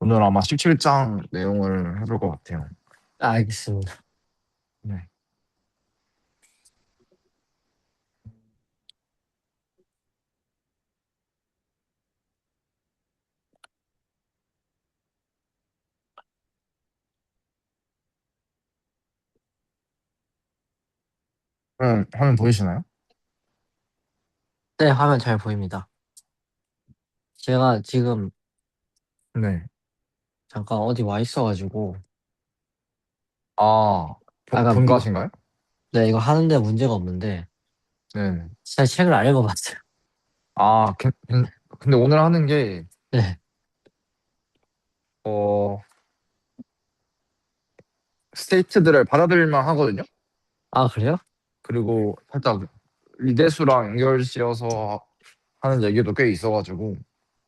오늘 아마 17장 내용을 해볼 것 같아요. 알겠습니다. 네. 화면 보이시나요? 네, 화면 잘 보입니다. 제가 지금 네. 잠깐 어디 와 있어가지고, 아, 아까 이거, 본가신가요? 네, 이거 하는데 문제가 없는데, 네. 제가 책을 안 읽어봤어요. 아, 근데 오늘 하는 게, 네. 어, 스테이트들을 받아들일만 하거든요? 아, 그래요? 그리고 살짝 리대수랑 연결지어서 하는 얘기도 꽤 있어가지고,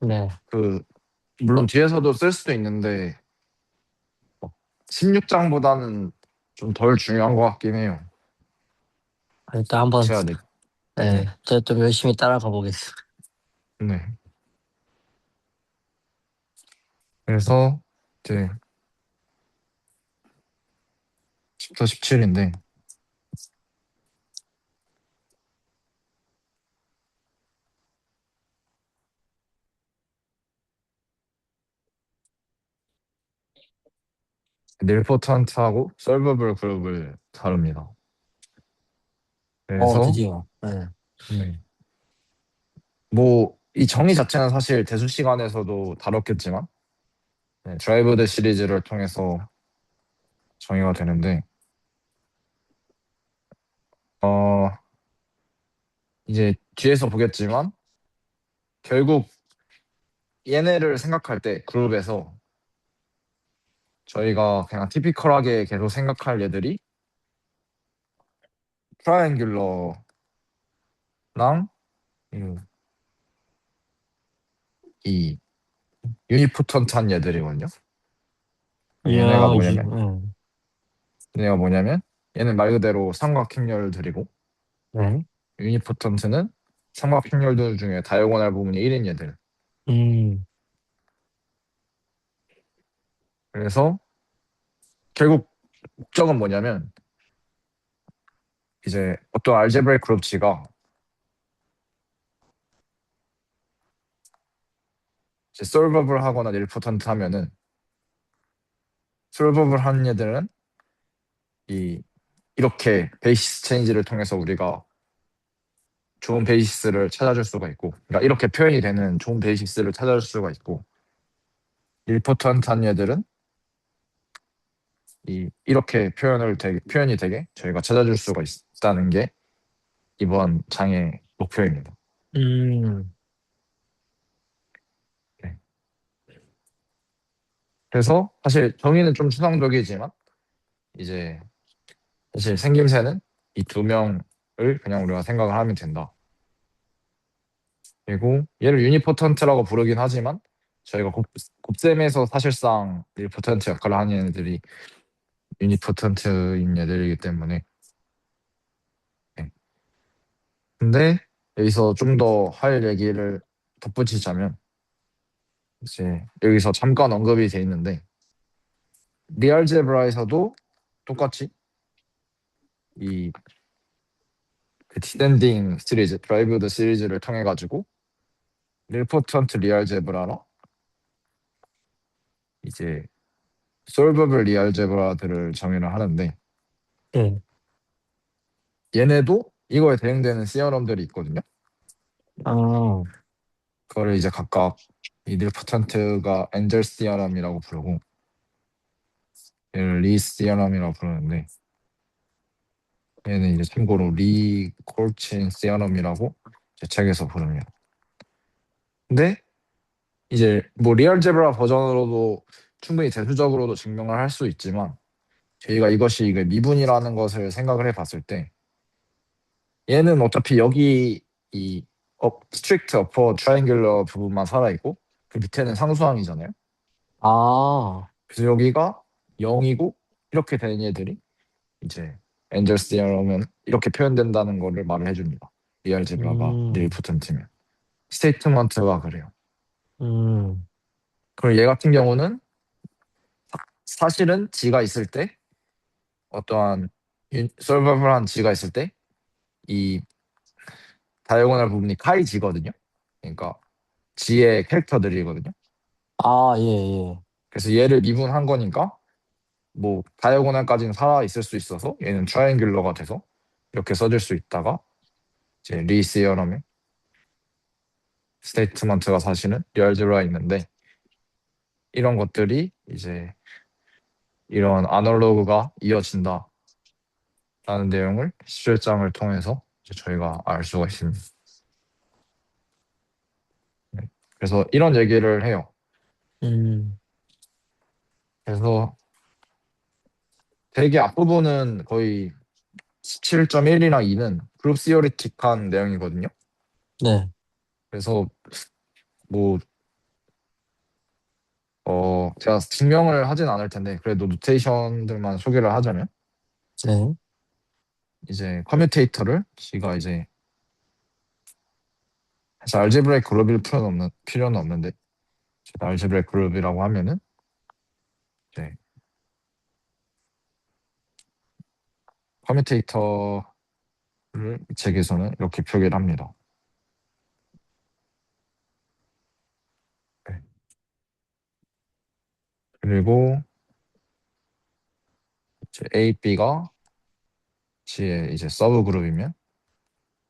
네. 그, 물론 뒤에서도 쓸 수도 있는데, 16장보다는 좀 덜 중요한 것 같긴 해요. 일단 한번, 제가 네. 네, 네. 제가 좀 열심히 따라가 보겠습니다. 네. 그래서, 이제, 10터 17인데, 닐포턴트하고 솔버블 그룹을 다룹니다. 그래서 드디어. 네. 네. 뭐 이 정의 자체는 사실 대수 시간에서도 다뤘겠지만 드라이브 드 시리즈를 통해서 정의가 되는데 어 이제 뒤에서 보겠지만 결국 얘네를 생각할 때 그룹에서 저희가 그냥 티피컬하게 계속 생각할 얘들이 트라이앵귤러랑 이 유니포턴트한 얘들이거든요. 얘네가 이야, 뭐냐면 응. 얘네가 뭐냐면 얘는 말 그대로 삼각형렬들이고 네. 유니포턴트는 삼각형렬들 중에 다이아고날 부분이 1인 얘들. 음, 그래서 결국 목적은 뭐냐면 이제 어떤 알제브레이크 그룹치가 이제 솔버블 하거나 닐포턴트 하면은 솔버블 하는 얘들은 이 이렇게 베이시스 체인지를 통해서 우리가 좋은 베이시스를 찾아줄 수가 있고, 그러니까 이렇게 표현이 되는 좋은 베이시스를 찾아줄 수가 있고, 닐포턴트 한 얘들은 이렇게 표현이 되게 저희가 찾아줄 수가 있다는 게 이번 장의 목표입니다. 음, 네. 그래서 사실 정의는 좀 추상적이지만 이제 사실 생김새는 이 두 명을 그냥 우리가 생각을 하면 된다. 그리고 얘를 유니포턴트라고 부르긴 하지만 저희가 곱셈에서 사실상 유니포턴트 역할을 하는 애들이 유니포턴트인 애들이기 때문에 네. 근데 여기서 좀 더 할 얘기를 덧붙이자면 이제 여기서 잠깐 언급이 돼 있는데 리알제브라에서도 똑같이 이 디센딩 시리즈, 드라이브드 시리즈를 통해 가지고 릴포턴트 리알제브라랑 이제 솔버블 리알제브라들을 정의를 하는데 네. 얘네도 이거에 대응되는 시어럼들이 있거든요. 아, 그거를 이제 각각 이 릴포턴트가 엔젤 시어럼이라고 부르고 얘를 리 시어럼이라고 부르는데 얘는 이제 참고로 리 콜친 시어럼이라고 제 책에서 부릅니다. 근데 이제 뭐 리얼제브라 버전으로도 충분히 대수적으로도 증명을 할 수 있지만 저희가 이것이 이게 미분이라는 것을 생각을 해봤을 때 얘는 어차피 여기 이 스트릭트 어퍼 트라이앵귤러 부분만 살아있고 그 밑에는 상수항이잖아요. 아, 그래서 여기가 0이고 이렇게 된 얘들이 이제 엔젤스 디어러면 이렇게 표현된다는 거를 말을 해줍니다. 리얼제브라가 음, 닐프턴트면 스테이트먼트가 그래요. 음, 그리고 얘 같은 경우는 사실은 G가 있을 때 어떠한 솔버블한 G가 있을 때 이 다이아고널 부분이 카이 G거든요. 그러니까 G의 캐릭터들이거든요. 아, 예, 예. 그래서 얘를 미분한 거니까 뭐 다이아고널까지는 살아 있을 수 있어서 얘는 트라이앵귤러가 돼서 이렇게 써질 수 있다가 이제 리시어럼의 스테이트먼트가 사실은 리얼즈브라에 있는데 이런 것들이 이제 이런 아날로그가 이어진다라는 내용을 실장을 통해서 이제 저희가 알 수가 있습니다. 네. 그래서 이런 얘기를 해요. 음, 그래서 되게 앞부분은 거의 17.1이랑 2는 그룹 시어리틱한 내용이거든요. 네, 그래서 뭐 제가 증명을 하진 않을 텐데 그래도 노테이션들만 소개를 하자면 네, 이제 커뮤테이터를 G가 이제 사실 알제브라익 그룹일 필요는 없는데 알제브라익 그룹이라고 하면은 이제 커뮤테이터를 이 책에서는 이렇게 표기를 합니다. 네. 그리고 이제 A, B가 G의 이제 서브 그룹이면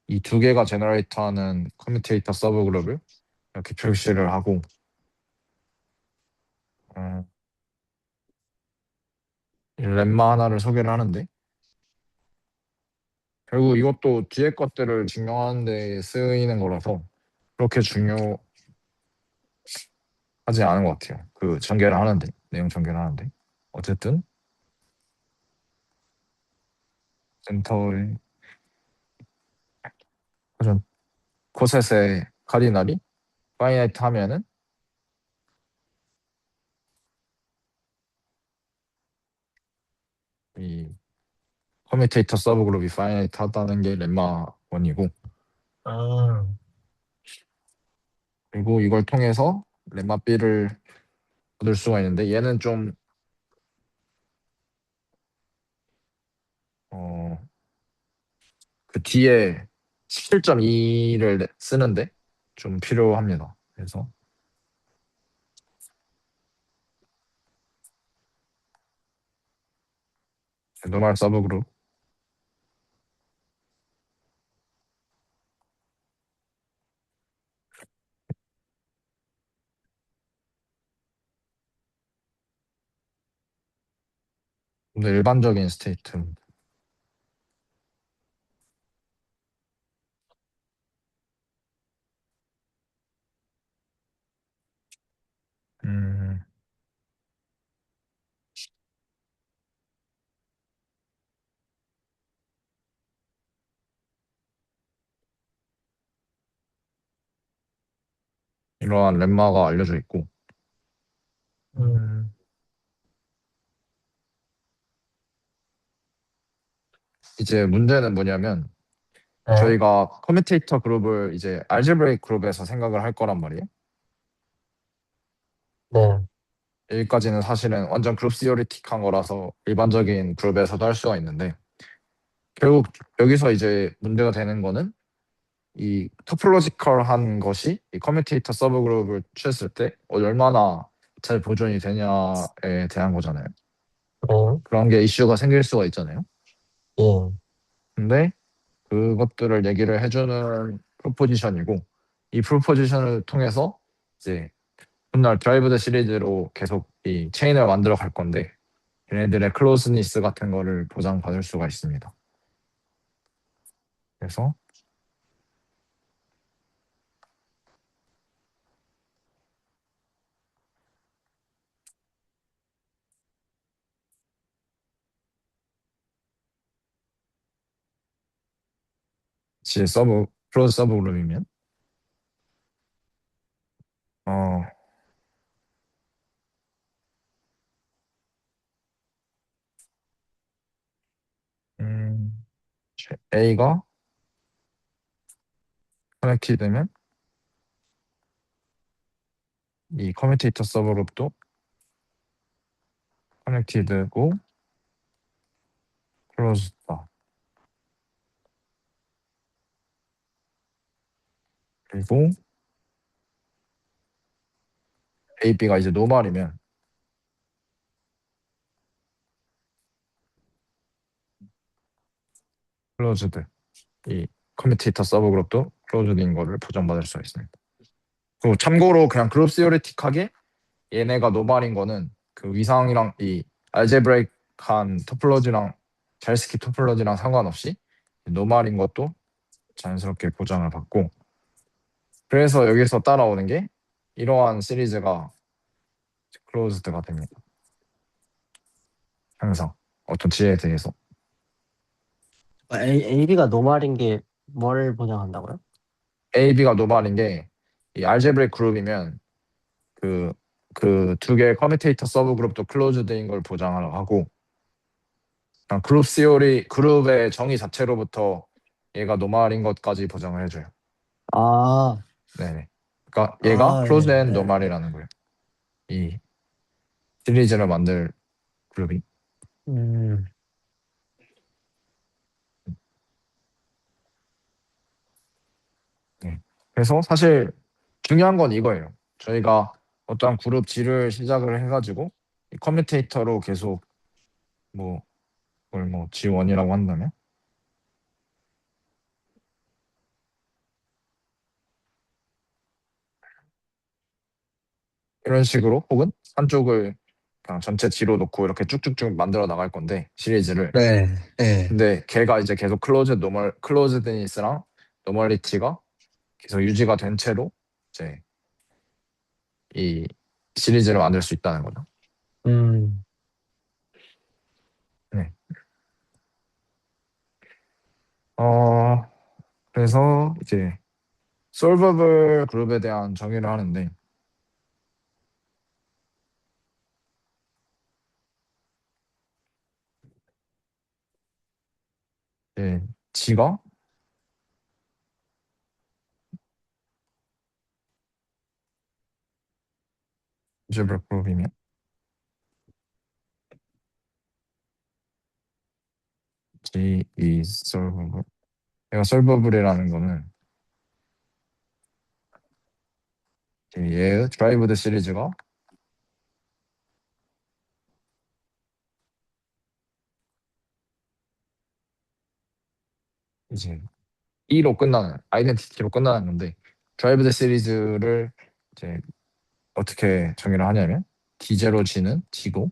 이 두 개가 제너레이터하는 커뮤테이터 서브 그룹을 이렇게 표시를 하고 이 렘마 하나를 소개를 하는데 결국 이것도 뒤에 것들을 증명하는 데 쓰이는 거라서 그렇게 중요하지 않은 것 같아요. 그 전개를 하는데 내용 전개를 하는데 어쨌든 센터의 그런 코셋의 카디널이 파이나이트 하면은 이 커뮤테이터 서브 그룹이 파이나이트 하다는 게 렘마 원이고 아, 그리고 이걸 통해서 렘마 B를 얻을 수가 있는데 얘는 좀 그 뒤에 17.2를 쓰는데 좀 필요합니다. 그래서 노멀 서브 그룹 일반적인 스테이트 음, 이러한 렘마가 알려져 있고 음, 이제 문제는 뭐냐면 네, 저희가 커뮤테이터 그룹을 이제 알제브레이크 그룹에서 생각을 할 거란 말이에요. 네, 여기까지는 사실은 완전 그룹 시어리틱한 거라서 일반적인 그룹에서도 할 수가 있는데 결국 여기서 이제 문제가 되는 거는 이 토폴로지컬한 것이 이 커뮤테이터 서브 그룹을 취했을 때 얼마나 잘 보존이 되냐에 대한 거잖아요. 네, 그런 게 이슈가 생길 수가 있잖아요. 예, 근데 그것들을 얘기를 해주는 프로포지션이고 이 프로포지션을 통해서 이제 훗날 드라이브드 시리즈로 계속 이 체인을 만들어 갈 건데 얘네들의 클로즈니스 같은 거를 보장받을 수가 있습니다. 그래서 지 서브 클로즈 서브 그룹이면 어 음, A가 커넥티되면 이 커뮤테이터 서브 그룹도 커넥티드고 클로즈다. 그리고 A, B가 이제 노멀이면 클로즈드. 이 커뮤테이터 서브 그룹도 클로즈드인 거를 보장받을 수가 있습니다. 그리고 참고로 그냥 그룹 시오리틱하게 얘네가 노멀인 거는 그 위상이랑 이 알제브레이크한 토폴로지랑 잘 스킵 토폴로지랑 상관없이 노멀인 것도 자연스럽게 보장을 받고, 그래서 여기서 따라오는 게 이러한 시리즈가 클로즈드가 됩니다. 항상 어떤 지혜에 대해서 AB가 노말인 게 뭘 보장한다고요? A, B가 노멀인 게 이 알제브레이크 그룹이면 그 두 개의 커뮤테이터 서브 그룹도 클로즈드인 걸 보장을 하고, 그냥 그룹 시오리 그룹의 정의 자체로부터 얘가 노멀인 것까지 보장을 해줘요. 아, 네네. 그러니까 얘가 아, 클로즈 예, 앤 예. 노멀이라는 거예요. 이 시리즈를 만들 그룹이. 음, 네. 그래서 사실 중요한 건 이거예요. 저희가 어떠한 그룹 G를 시작을 해가지고 이 커뮤테이터로 계속 뭐 그걸 뭐 G1이라고 한다면 이런 식으로, 혹은 한쪽을 그냥 전체 G로 놓고 이렇게 쭉쭉쭉 만들어 나갈 건데 시리즈를. 네, 네. 근데 걔가 이제 계속 클로즈드니스랑 노멀리티가 계속 유지가 된 채로 이제 이 시리즈를 만들 수 있다는 거죠. 음, 네. 어 그래서 이제 솔버블 그룹에 대한 정의를 하는데, 이제 G가 algebra 그룹이면 G is solvable. 얘가 솔버블이라는 거는 얘의 드라이브드 시리즈가 이제 E로 끝나는 아이덴티티로 끝나는 건데, 드라이브드 시리즈를 이제 어떻게 정의를 하냐면 D0G는 G고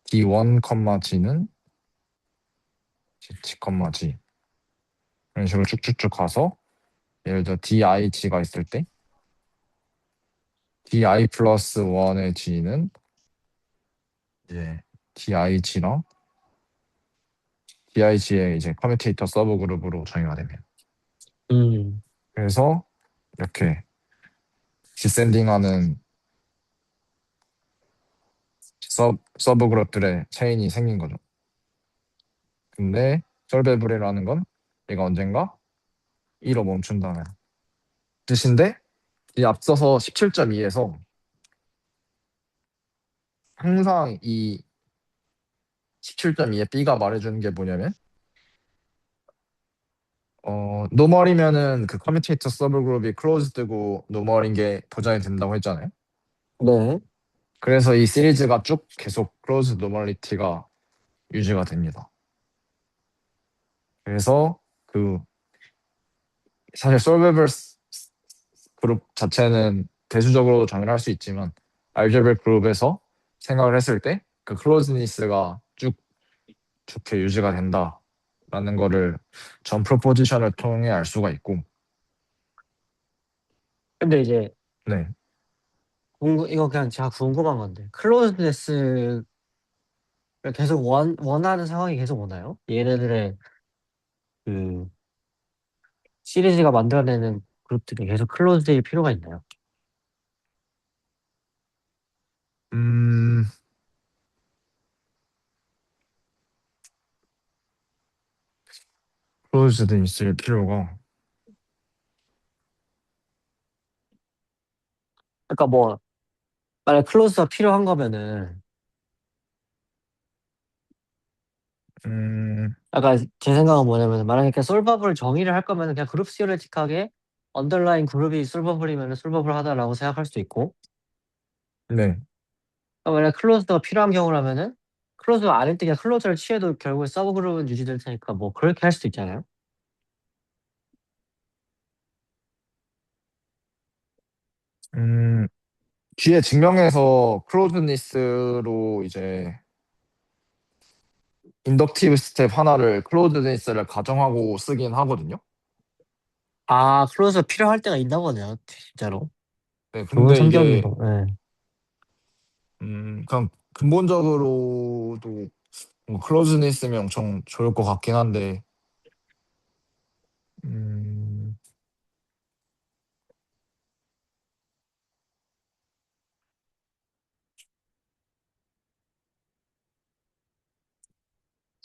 D1, G는 G, G 이런 식으로 쭉쭉쭉 가서, 예를 들어 DIG가 있을 때 DI 플러스 1의 G는 이제 DIG랑 DIG의 이제 커뮤테이터 서브 그룹으로 정의가 되면, 음, 그래서 이렇게 디센딩하는 서브 그룹들의 체인이 생긴 거죠. 근데 솔베블이라는 건 얘가 언젠가 2로 멈춘다는 뜻인데, 이 앞서서 17.2에서 항상 이 17.2의 B가 말해주는 게 뭐냐면 노멀이면은 그 커뮤테이터 서브 그룹이 클로즈드고 노멀인 게 보장이 된다고 했잖아요. 네. 그래서 이 시리즈가 쭉 계속 클로즈 노멀리티가 유지가 됩니다. 그래서 그 사실 솔베블 그룹 자체는 대수적으로 정의를 할 수 있지만 알제브레 그룹에서 생각을 했을 때 그 클로즈니스가 쭉 좋게 유지가 된다라는 거를 전 프로포지션을 통해 알 수가 있고. 근데 이제, 네. 이거 그냥 제가 궁금한 건데, 클로즈네스를 계속 원하는 상황이 계속 오나요? 얘네들의 그 시리즈가 만들어내는 그룹들이 계속 클로즈일 필요가 있나요? 음, 클로즈드 있을 필요가. 그러니까 뭐, 만약 클로즈가 필요한 거면은, 음, 아까 제 생각은 뭐냐면 만약에 그냥 솔버블 정의를 할 거면 그냥 그룹 시오레틱하게 언더라인 그룹이 솔버블이면 솔버블하다라고 생각할 수도 있고 네. 만약 클로즈가 필요한 경우라면은 클로즈가 아닐 때 그냥 클로즈를 취해도 결국에 서브 그룹은 유지될 테니까 뭐 그렇게 할 수도 있잖아요. 음, 뒤에 증명해서 클로즈니스로 이제 인덕티브 스텝 하나를 클로즈니스를 가정하고 쓰긴 하거든요. 아 클로즈가 필요할 때가 있나 보네요. 진짜로. 네, 좋은 근데 이게 선정이고. 네. 그냥 근본적으로도 뭐 클로즈니스면 엄청 좋을 것 같긴 한데 음,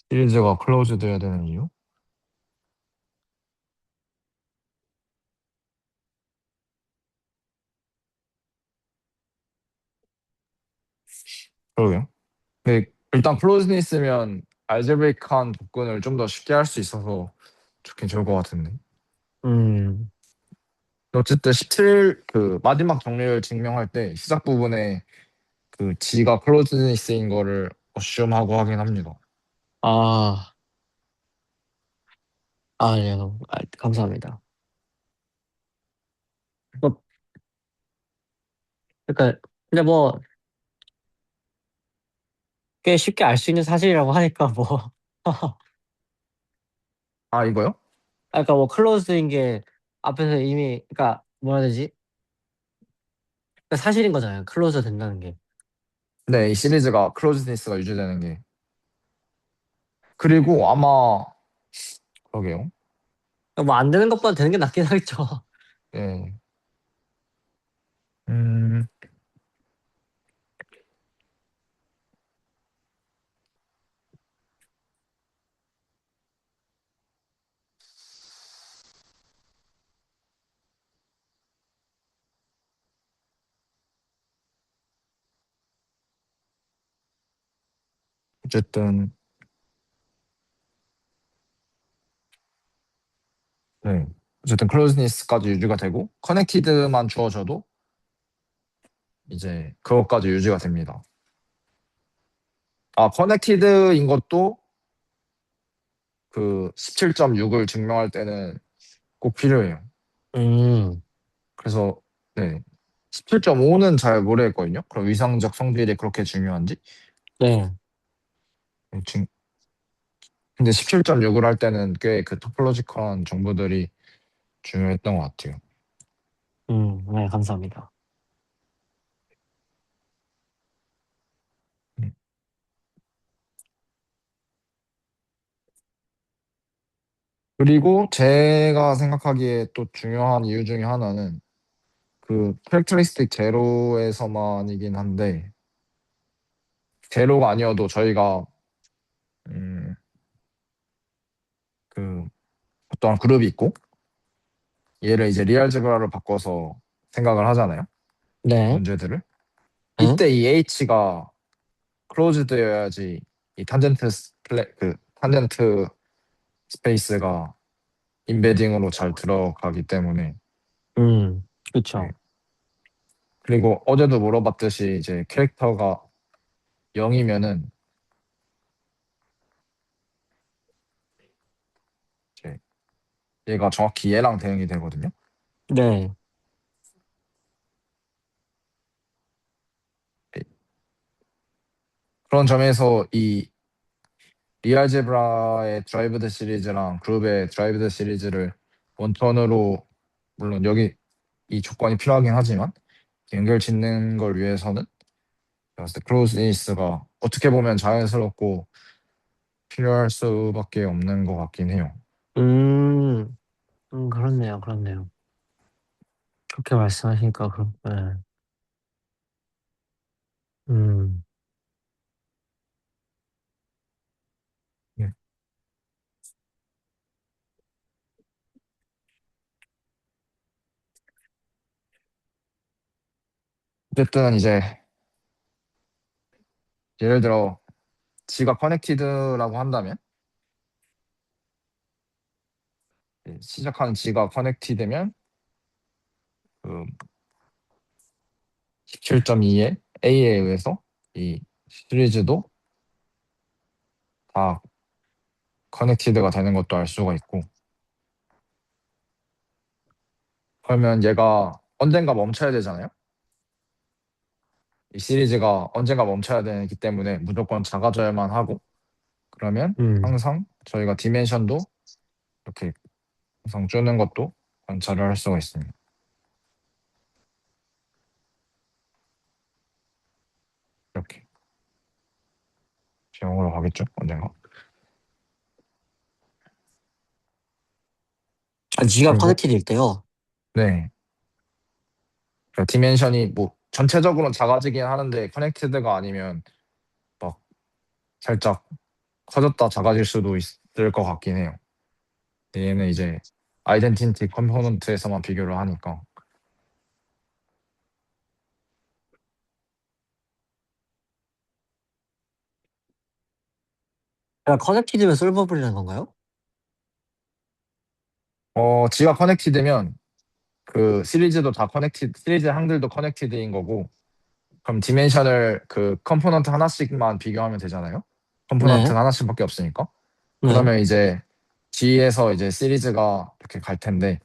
시리즈가 클로즈 돼야 되는 이유? 그러게요. 근데 일단 클로즈니스면 알제브레이크한 접근을 좀 더 쉽게 할 수 있어서 좋긴 좋을 것 같은데. 음. 어쨌든 17 그 마지막 정리를 증명할 때 시작 부분에 그 G가 클로즈니스인 거를 어시움하고 하긴 합니다. 아. 아, 네. 감사합니다. 뭐, 그러니까 근데 뭐 꽤 쉽게 알 수 있는 사실이라고 하니까 뭐. 아, 이거요? 그러니까 뭐 클로즈인 게 앞에서 이미 그러니까 뭐라 해야 되지? 그러니까 사실인 거잖아요. 클로즈 된다는 게. 네, 이 시리즈가 클로즈니스가 유지되는 게. 그리고 아마 그러게요. 뭐 안 되는 것보다 되는 게 낫긴 하겠죠. 네. 음, 어쨌든 네. 어쨌든 클로즈니스까지 유지가 되고 커넥티드만 주어져도 이제 그것까지 유지가 됩니다. 아, 커넥티드인 것도 그 17.6을 증명할 때는 꼭 필요해요. 음. 그래서 네. 17.5는 잘 모르겠거든요. 그럼 위상적 성질이 그렇게 중요한지? 네. 네, 근데 17.6을 할 때는 꽤 그 토폴로지컬한 정보들이 중요했던 것 같아요. 네, 감사합니다. 음. 그리고 제가 생각하기에 또 중요한 이유 중에 하나는 그 캐릭터리스틱 제로에서만이긴 한데 제로가 아니어도 저희가 음, 그 어떠한 그룹이 있고 얘를 이제 리알제브라로 바꿔서 생각을 하잖아요. 네. 문제들을. 네? 이때 이 H가 클로즈되어야지 이 탄젠트 스페이스가 인베딩으로 잘 들어가기 때문에 네. 그쵸. 그리고 어제도 물어봤듯이 이제 캐릭터가 0이면은 이제 얘가 정확히 얘랑 대응이 되거든요. 네. 네. 그런 점에서 이 리알제브라의 드라이브드 시리즈랑 그룹의 드라이브드 시리즈를 원턴으로 물론 여기 이 조건이 필요하긴 하지만 연결 짓는 걸 위해서는 제가 봤을 때 클로즈니스가 어떻게 보면 자연스럽고 필요할 수밖에 없는 것 같긴 해요. 음. 그렇네요. 그렇네요. 그렇게 말씀하시니까 그렇 네. 음. 네. 어쨌든 이제 예를 들어 지가 커넥티드라고 한다면 시작하는 G가 커넥트 되면 그 17.2의 A에 의해서 이 시리즈도 다 커넥티드가 되는 것도 알 수가 있고, 그러면 얘가 언젠가 멈춰야 되잖아요. 이 시리즈가 언젠가 멈춰야 되기 때문에 무조건 작아져야만 하고, 그러면 음. 항상 저희가 디멘션도 이렇게 항상 주는 것도 관찰을 할 수가 있습니다. 이렇게 영어로 가겠죠, 언젠가. G가 그리고 커넥티드일 때요. 네, 그러니까 디멘션이 뭐 전체적으로는 작아지긴 하는데 커넥티드가 아니면 막 살짝 커졌다 작아질 수도 있을 것 같긴 해요. 얘는 이제 아이덴티티 컴포넌트에서만 비교를 하니까. 그러니까 커넥티드면 솔버블이라는 건가요? G가 커넥티드면 그 시리즈도 다 시리즈 항들도 커넥티드인 거고, 그럼 디멘션을 그 컴포넌트 하나씩만 비교하면 되잖아요. 네. 컴포넌트는 하나씩밖에 없으니까. 네. 그러면 이제 G에서 이제 시리즈가 이렇게 갈 텐데,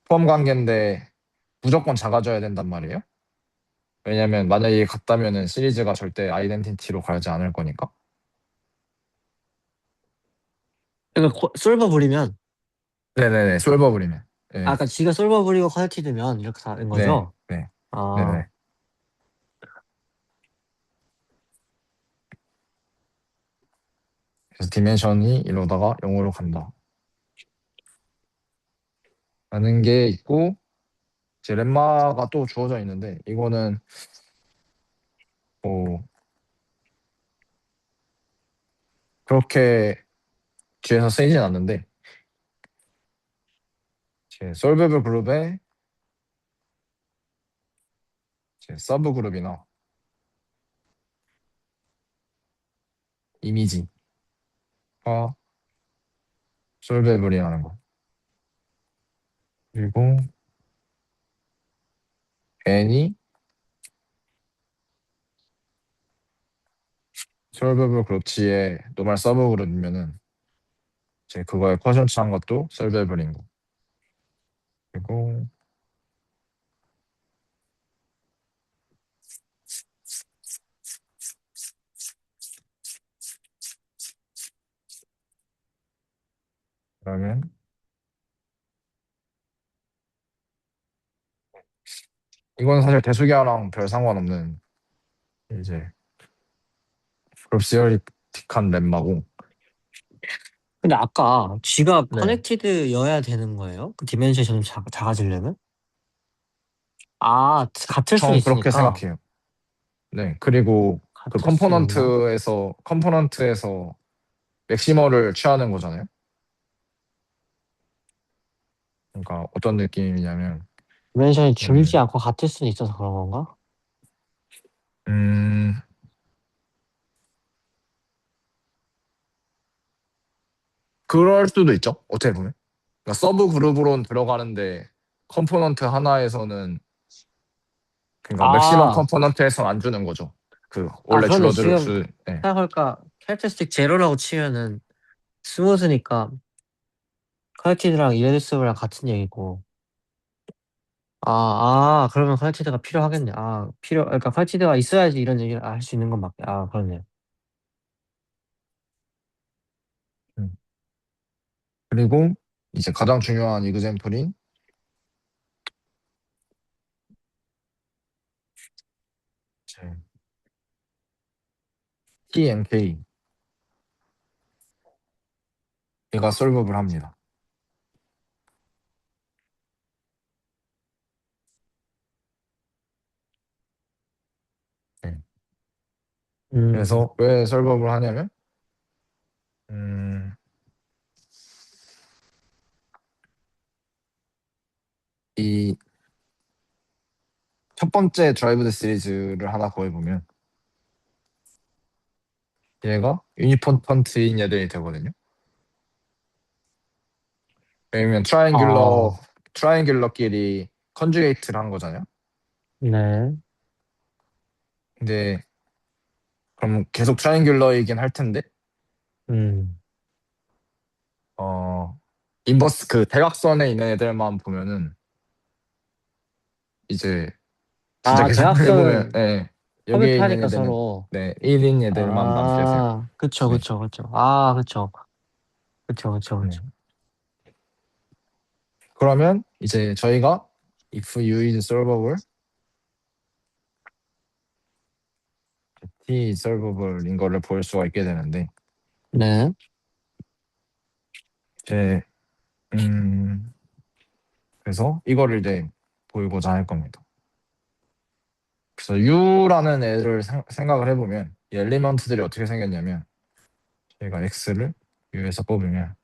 포함 관계인데 무조건 작아져야 된단 말이에요. 왜냐면 만약에 이게 같다면은 시리즈가 절대 아이덴티티로 가지 않을 거니까. 그러니까 솔버블이면 네네네, 솔버블이면. 네, 아까 G가 솔버블이고 커넥티드면 이렇게 다른 네, 거죠? 네, 아, 네네. 그래서 디멘션이 이러다가 0으로 간다 라는 게 있고, 이제 렘마가 또 주어져 있는데, 이거는 뭐 그렇게 뒤에서 쓰이진 않는데, 제 솔베블 그룹의 제 서브 그룹이나 이미지가 솔베블이라는 거. 그리고 n이 솔베블 그룹치의 노멀 서브 그룹이면은 이제 그거에 쿼션트 한 것도 솔베블인 거. 그리고 그러면 이건 사실 대수계화랑 별 상관없는 이제 그룹 시어리틱한 렘마고. 근데 아까 G가 네, 커넥티드여야 되는 거예요? 그 디멘션이 좀 작아지려면? 아, 같을 수 전 그렇게 있으니까. 생각해요. 네, 그리고 그 같을 수 있나? 컴포넌트에서 맥시머를 취하는 거잖아요. 그러니까 어떤 느낌이냐면, 디멘션이 줄지 음, 않고 같을 수는 있어서 그런 건가? 음, 그럴 수도 있죠. 어떻게 보면. 그러니까 서브 그룹으로는 들어가는데 컴포넌트 하나에서는, 그러니까 맥시멈 아, 컴포넌트에서는 안 주는 거죠. 그 아, 원래 그런데 줄어들 지금 수. 네. 생각해보니까 캐릭터스틱 제로라고 치면은 스무스니까 커넥티드랑 이레듀스블랑 같은 얘기고. 그러면 커넥티드가 필요하겠네. 그러니까 커넥티드가 있어야지 이런 얘기를 할 수 있는 건 맞게. 그렇네요. 음. 그리고 이제 가장 중요한 이그젠플인 이제 TNK, 얘가 솔브를 합니다. 네. 음, 그래서 왜 솔브를 하냐면, 음, 이 첫 번째 드라이브드 시리즈를 하나 구해보면 얘가 유니폰턴트인 애들이 되거든요. 왜냐면 아, 트라이앵귤러끼리 컨주게이트를 한 거잖아요. 네. 근데 그럼 계속 트라이앵귤러이긴 할 텐데 음. 어 인버스 그 대각선에 있는 애들만 보면은 이제 진짜 아, 계산을 해보면 대학선은 네, 여기에 컴퓨터 있는 하니까 애들은 서로. 네 1인 애들만 남게 돼요. 아, 그쵸, 네. 그쵸, 그쵸. 아, 그쵸. 그쵸, 그쵸, 네. 그쵸. 그러면 이제 저희가 if u is solvable, t is solvable인 거를 볼 수가 있게 되는데 네. 이제 음 그래서 이거를 이제 보이고자 할 겁니다. 그래서 U라는 애를 생각을 해보면 이 엘리먼트들이 어떻게 생겼냐면 저희가 X를 U에서 뽑으면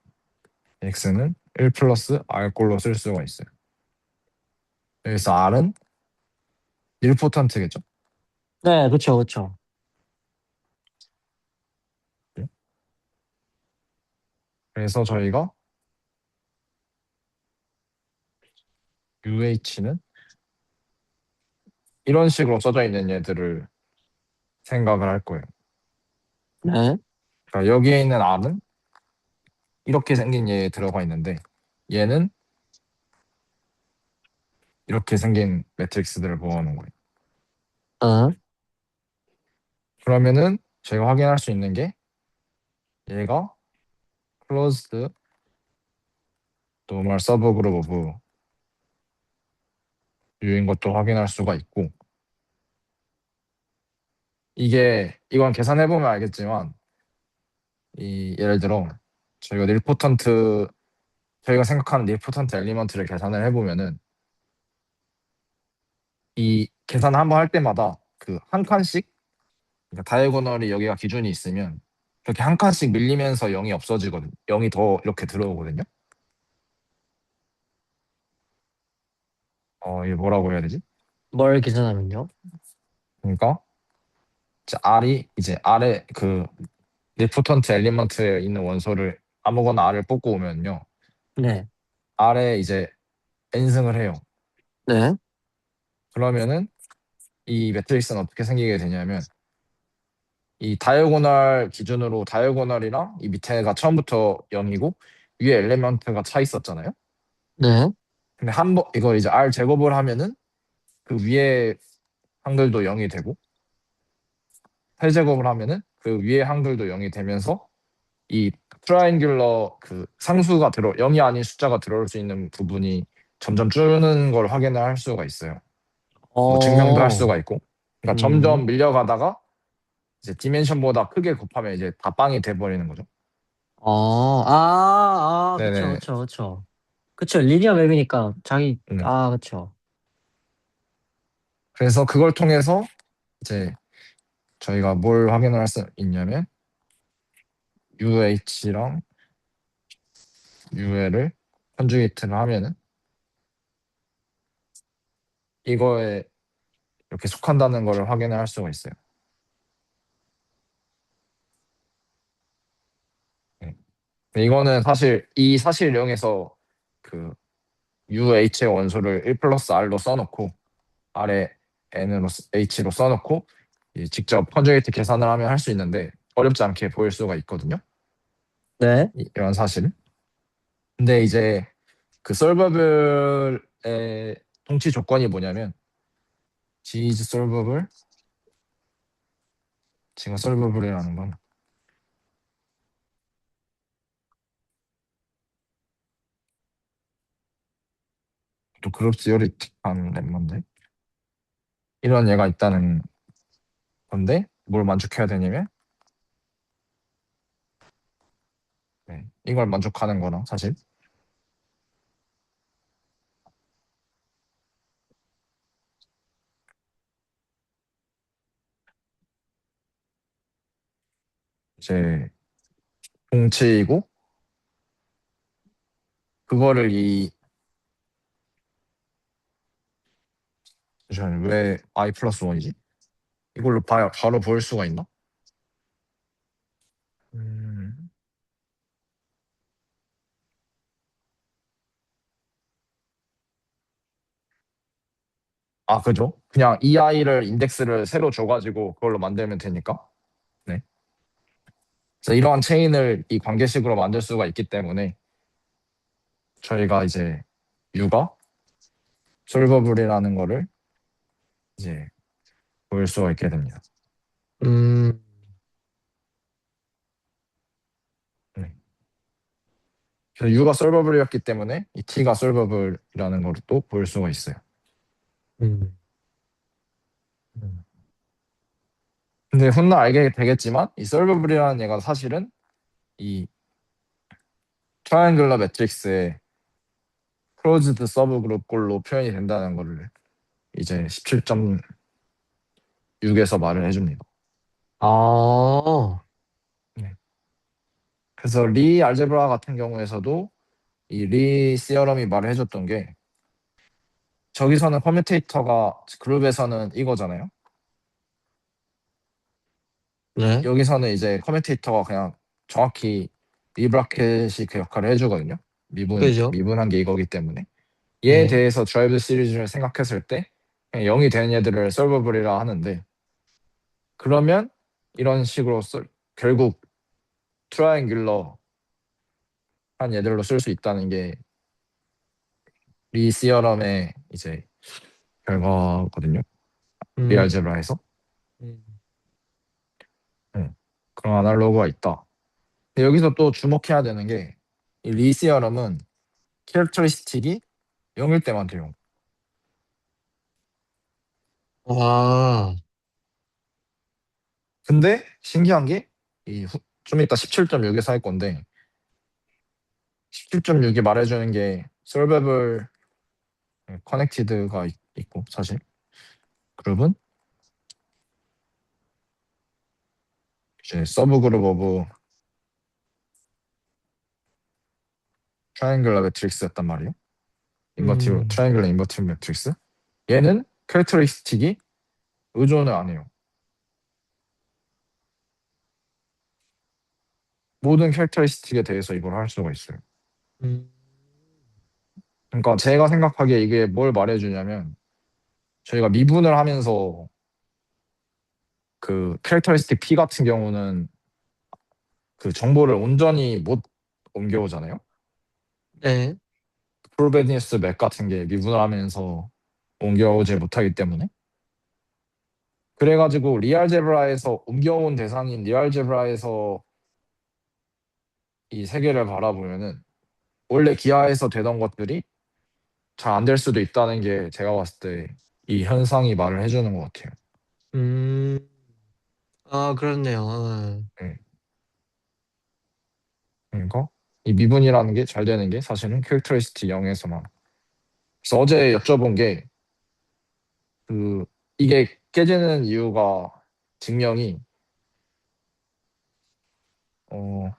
X는 1 플러스 R꼴로 쓸 수가 있어요. 여기서 R은 닐포턴트겠죠. 네, 그쵸, 그쵸. 그래서 저희가 UH는 이런 식으로 써져 있는 얘들을 생각을 할 거예요. 네. 그러니까 여기에 있는 R은 이렇게 생긴 얘 들어가 있는데 얘는 이렇게 생긴 매트릭스들을 모아놓은 거예요. 어, 그러면은 저희가 확인할 수 있는 게 얘가 closed normal subgroup of U인 것도 확인할 수가 있고 이건 계산해보면 알겠지만 이 예를 들어 저희가 닐포턴트 저희가 생각하는 닐포턴트 엘리먼트를 계산을 해보면은 이 계산을 한번 할 때마다 그 한 칸씩 그러니까 다이고널이 여기가 기준이 있으면 그렇게 한 칸씩 밀리면서 0이 없어지거든요. 0이 더 이렇게 들어오거든요. 이게 뭐라고 해야 되지? 뭘 계산하면요? 그러니까 이제 R이 이제 아래 그 닐포턴트 엘리먼트에 있는 원소를 아무거나 R을 뽑고 오면요. 네. R에 이제 n승을 해요. 네. 그러면은 이 매트릭스는 어떻게 생기게 되냐면 이 다이아고널 기준으로 다이아고널이랑 이 밑에가 처음부터 0이고 위에 엘리먼트가 차 있었잖아요. 네. 근데 한 번 이거 이제 R 제곱을 하면은 그 위에 항들도 0이 되고 세제곱을 하면은 그 위에 항들도 0이 되면서 이 트라이앵귤러 그 상수가 0이 아닌 숫자가 들어올 수 있는 부분이 점점 줄는 걸 확인을 할 수가 있어요. 뭐 증명도 할 어, 수가 있고. 그러니까 음. 점점 밀려가다가 이제 디멘션보다 크게 곱하면 이제 다 빵이 돼버리는 거죠. 그쵸, 네네. 그쵸, 그쵸. 그쵸, 리니어 맵이니까 음. 그쵸. 그래서 그걸 통해서 이제 저희가 뭘 확인을 할 수 있냐면 UH랑 UL을 컨주게이트를 하면은 이거에 이렇게 속한다는 걸 확인을 할 수가 있어요. 네. 근데 이거는 사실 이 사실령에서 그 UH의 원소를 1 플러스 R로 써놓고 R에 N으로 H로 써놓고 직접 컨주게이트 계산을 하면 할 수 있는데 어렵지 않게 보일 수가 있거든요. 네. 이런 사실은. 근데 이제 그 솔버블의 통치 조건이 뭐냐면 G is solvable, 지금 솔버블이라는 건 또 그룹 지오리틱한 랩먼데 이런 얘가 있다는 건데 뭘 만족해야 되냐면 이걸 만족하는 거랑 사실 이제 통치이고 그거를 잠시만요. 왜 i 플러스 1이지? 이걸로 바로 보일 수가 있나? 음, 아, 그죠? 그냥 EI를 인덱스를 새로 줘가지고 그걸로 만들면 되니까. 네. 그래서 이러한 체인을 이 관계식으로 만들 수가 있기 때문에 저희가 이제 U가 솔버블이라는 거를 이제 볼 수가 있게 됩니다. 음, 네. 그래서 U가 솔버블이었기 때문에 이 T가 솔버블이라는 걸 또 볼 수가 있어요. 음, 음. 근데 훗날 알게 되겠지만 이 솔버블이라는 얘가 사실은 이 트라이앵글러 매트릭스의 클로즈드 서브그룹 꼴로 표현이 된다는 거를 이제 17.6에서 말을 해줍니다. 아, 네. 그래서 리 알제브라 같은 경우에서도 이 리 시어럼이 말을 해줬던 게 저기서는 커뮤테이터가 그룹에서는 이거잖아요. 네, 여기서는 이제 커뮤테이터가 그냥 정확히 리 브라켓이 그 역할을 해주거든요. 그죠? 미분한 게 이거기 때문에 얘에 네, 대해서 드라이브 시리즈를 생각했을 때 그냥 0이 되는 얘들을 솔버블이라 하는데 그러면 이런 식으로 결국 트라이앵귤러 한 얘들로 쓸 수 있다는 게 리 시어럼의 이제 결과거든요. 리 음, 알제브라에서. 음, 네. 그런 아날로그가 있다. 근데 여기서 또 주목해야 되는 게 이 리 시어럼은 캐릭터리스틱이 0일 때만 돼요. 아, 근데 신기한 게 좀 이따 17.6에서 할 건데 17.6이 말해주는 게 서바이벌 커넥티드가 있고 사실 그룹은 이제 서브 그룹 오브 트라이앵글러 매트릭스였단 말이에요. 인버티브 음, 트라이앵글러 인버티브 매트릭스. 얘는 캐릭터리스틱이 의존을 안 해요. 모든 캐릭터리스틱에 대해서 이걸 할 수가 있어요. 음, 그러니까 제가 생각하기에 이게 뭘 말해주냐면 저희가 미분을 하면서 그 캐릭터리스틱 P 같은 경우는 그 정보를 온전히 못 옮겨오잖아요. 네, 프로베니우스 맥 같은 게 미분을 하면서 옮겨오지 못하기 때문에 그래가지고 리알제브라에서 옮겨온 대상인 리알제브라에서 이 세계를 바라보면은 원래 기하에서 되던 것들이 잘 안 될 수도 있다는 게 제가 봤을 때 이 현상이 말을 해주는 것 같아요. 음, 아, 그렇네요. 아, 네. 그러니까 이 미분이라는 게 잘 되는 게 사실은 캐릭터리스틱 0에서만. 그래서 어제 여쭤본 게 그 이게 깨지는 이유가 증명이 어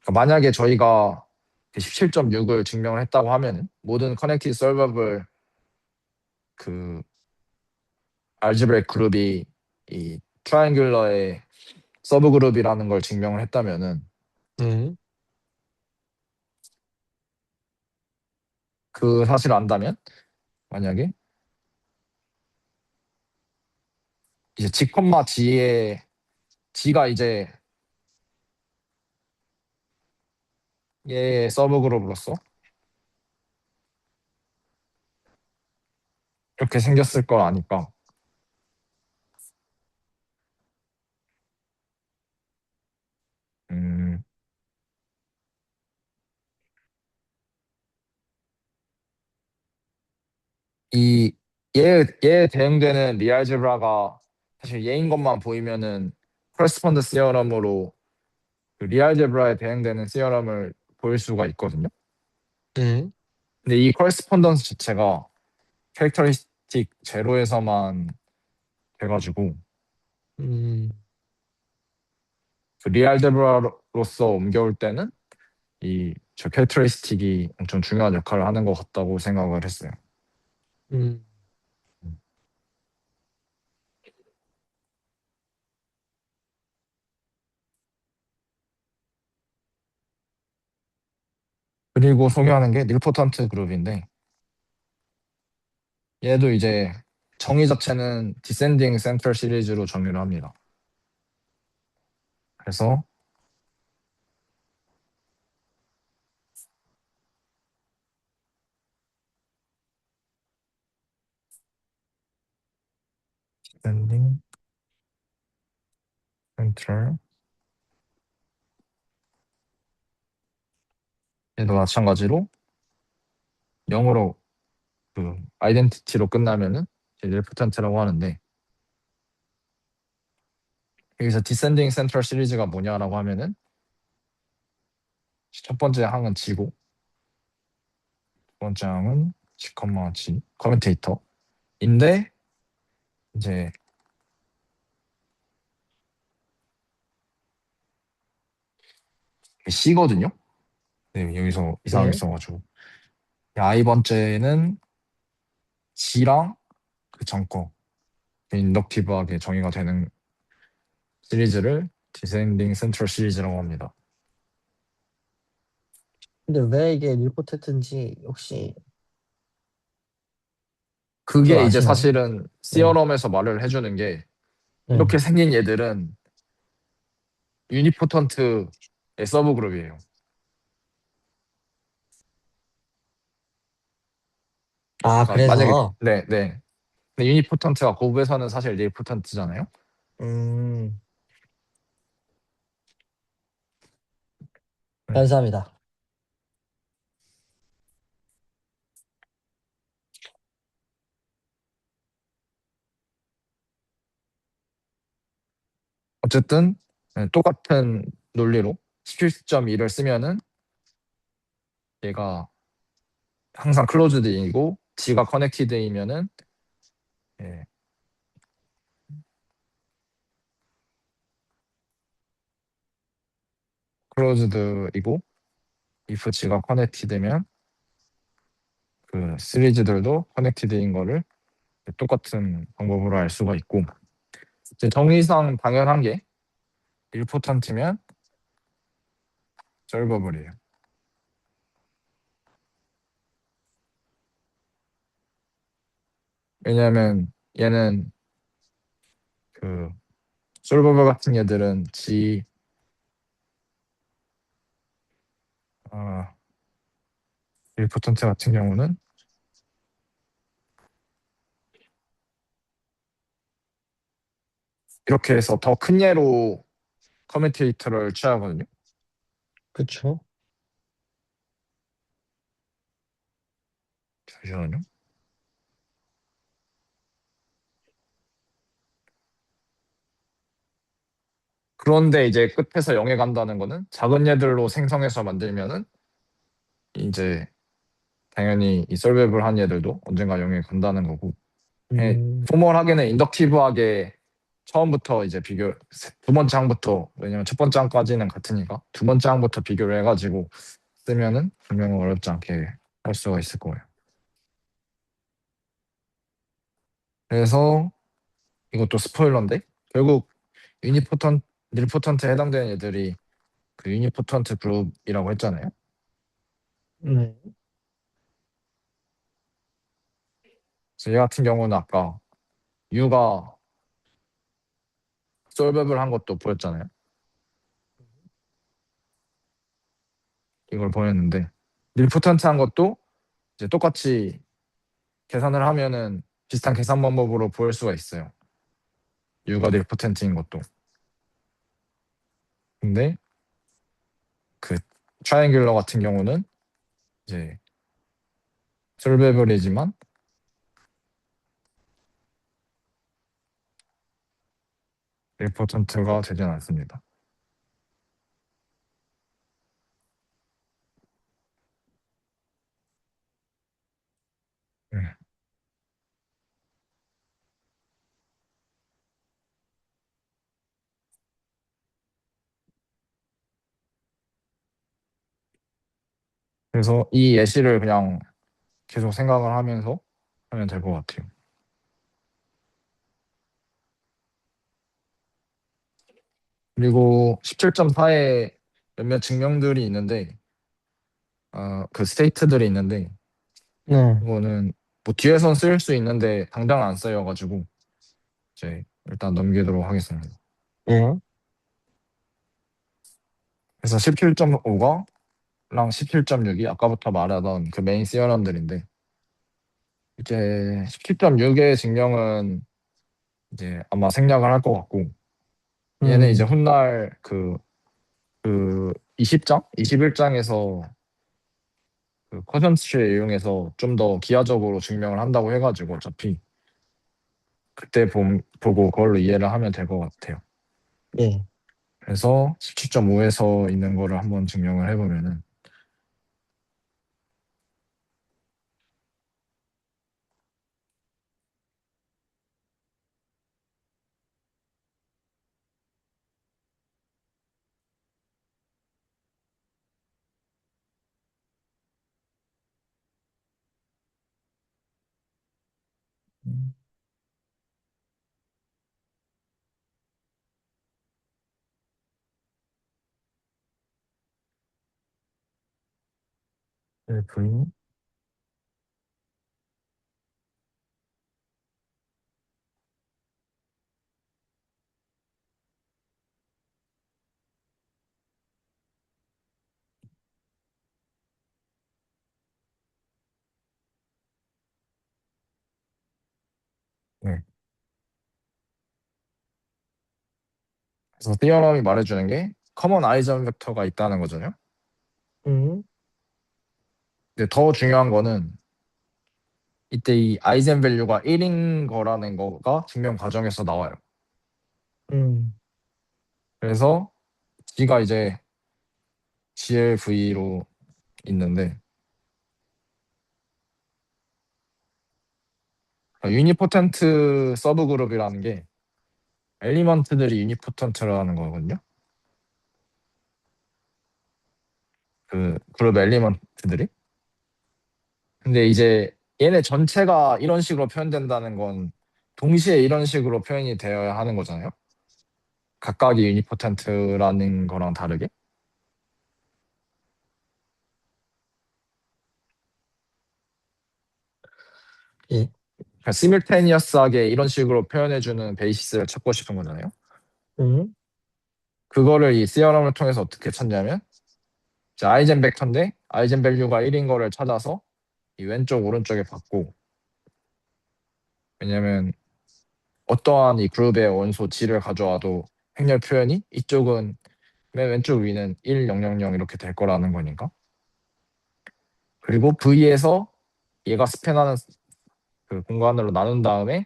그러니까 만약에 저희가 17.6을 증명을 했다고 하면 모든 커넥티드 서버블 그 알지브레이크 그룹이 이 트라이앵귤러의 서브 그룹이라는 걸 증명을 했다면은 네, 그 사실을 안다면 만약에 이제 G, G의 G가 이제 얘의 서브 그룹으로서 이렇게 생겼을 걸 아니까 음, 이 얘에 대응되는 리알제브라가 사실 얘인 것만 보이면은 커레스폰드 시어럼으로 그 리알제브라에 대응되는 시어럼을 보일 수가 있거든요. 네, 근데 이 커레스폰던스 자체가 캐릭터리스틱 제로에서만 돼가지고 음, 그 리알제브라로서 옮겨올 때는 이 저 캐릭터리스틱이 엄청 중요한 역할을 하는 것 같다고 생각을 했어요. 음. 그리고 소개하는 게 닐포턴트 그룹인데 얘도 이제 정의 자체는 디센딩 센트럴 시리즈로 정의를 합니다. 그래서 디센딩 센트럴 얘도 마찬가지로 0으로 그 아이덴티티로 끝나면은 이제 릴포텐트라고 하는데 여기서 디센딩 센트럴 시리즈가 뭐냐라고 하면은 첫 번째 항은 G고 두 번째 항은 G, G 커뮤테이터인데 이제 C거든요. 네, 여기서 이상하게 예. 써가지고 I 번째는 G랑 그 전거 인덕티브하게 정의가 되는 시리즈를 디센딩 센트럴 시리즈라고 합니다. 근데 왜 이게 릴포테트인지 혹시 좀 그게 이제 아시나요? 사실은 네. 시어럼에서 말을 해주는 게 네. 이렇게 생긴 얘들은 유니포턴트의 서브 그룹이에요. 아, 그러니까 만약에 그래서 네, 네. 근데 유니포턴트가 고브에서는 사실 닐포턴트잖아요. 음, 네. 감사합니다. 어쨌든 네, 똑같은 논리로 17.2를 쓰면은 얘가 항상 클로즈드이고 G가 커넥티드이면은 예, 클로즈드이고 if G가 커넥티드면 그 시리즈들도 커넥티드인 거를 똑같은 방법으로 알 수가 있고 이제 정의상 당연한 게 일포턴트면 솔버블이에요. 왜냐하면 얘는 그 솔버블 같은 애들은 G 어, 일포턴트 같은 경우는 이렇게 해서 더 큰 예로 커뮤테이터를 취하거든요. 그쵸? 잠시만요. 그런데 이제 끝에서 0에 간다는 거는 작은 얘들로 생성해서 만들면은 이제 당연히 이 솔베블한 얘들도 언젠가 0에 간다는 거고 예, 음, 포멀하게는 인덕티브하게 처음부터 이제 두 번째 항부터 왜냐면 첫 번째 항까지는 같으니까 두 번째 항부터 비교를 해가지고 쓰면은 분명히 어렵지 않게 할 수가 있을 거예요. 그래서 이것도 스포일러인데 결국 유니포턴 닐포턴트에 해당되는 애들이 그 유니포턴트 그룹이라고 했잖아요. 네. 그래서 얘 같은 경우는 아까 U가 솔베블 한 것도 보였잖아요. 이걸 보였는데 닐포턴트 한 것도 이제 똑같이 계산을 하면은 비슷한 계산 방법으로 보일 수가 있어요. U가 닐포텐트인 것도. 근데 그 트라이앵귤러 같은 경우는 이제 솔베블이지만 닐포텐트가 되진 않습니다. 네. 그래서 이 예시를 그냥 계속 생각을 하면서 하면 될 것 같아요. 그리고 17.4에 몇몇 증명들이 있는데 그 스테이트들이 있는데 네. 이거는 뭐 뒤에선 쓸 수 있는데 당장 안 쓰여가지고 이제 일단 넘기도록 하겠습니다. 예. 그래서 17.5랑 17.6이 아까부터 말하던 그 메인 시어럼들인데 이제 17.6의 증명은 이제 아마 생략을 할 것 같고 얘는 이제 음, 훗날 그 20장? 21장에서 그 커전트를 이용해서 좀 더 기하적으로 증명을 한다고 해가지고 어차피 그때 보고 그걸로 이해를 하면 될 것 같아요. 예. 그래서 17.5에서 있는 거를 한번 증명을 해보면은 V 네. 그래서 티어럼이 말해주는 게 커먼 아이전 벡터가 있다는 거잖아요. 음, 근데 더 중요한 거는 이때 이 아이젠 밸류가 1인 거라는 거가 증명 과정에서 나와요. 음, 그래서 G가 이제 GLV로 있는데 유니포텐트 서브 그룹이라는 게 엘리먼트들이 유니포텐트라는 거거든요. 그 그룹 엘리먼트들이. 근데 이제 얘네 전체가 이런 식으로 표현된다는 건 동시에 이런 식으로 표현이 되어야 하는 거잖아요. 각각이 유니포텐트라는 거랑 다르게. 예. 그러니까 시밀테니어스하게 이런 식으로 표현해주는 베이시스를 찾고 싶은 거잖아요. 음, 그거를 이 시어럼을 통해서 어떻게 찾냐면 이제 아이젠 벡터인데 아이젠 밸류가 1인 거를 찾아서 이 왼쪽 오른쪽에 받고 왜냐면 어떠한 이 그룹의 원소 G를 가져와도 행렬 표현이 이쪽은 맨 왼쪽 위는 1, 0, 0, 0 이렇게 될 거라는 거니까. 그리고 V에서 얘가 스팬하는 그 공간으로 나눈 다음에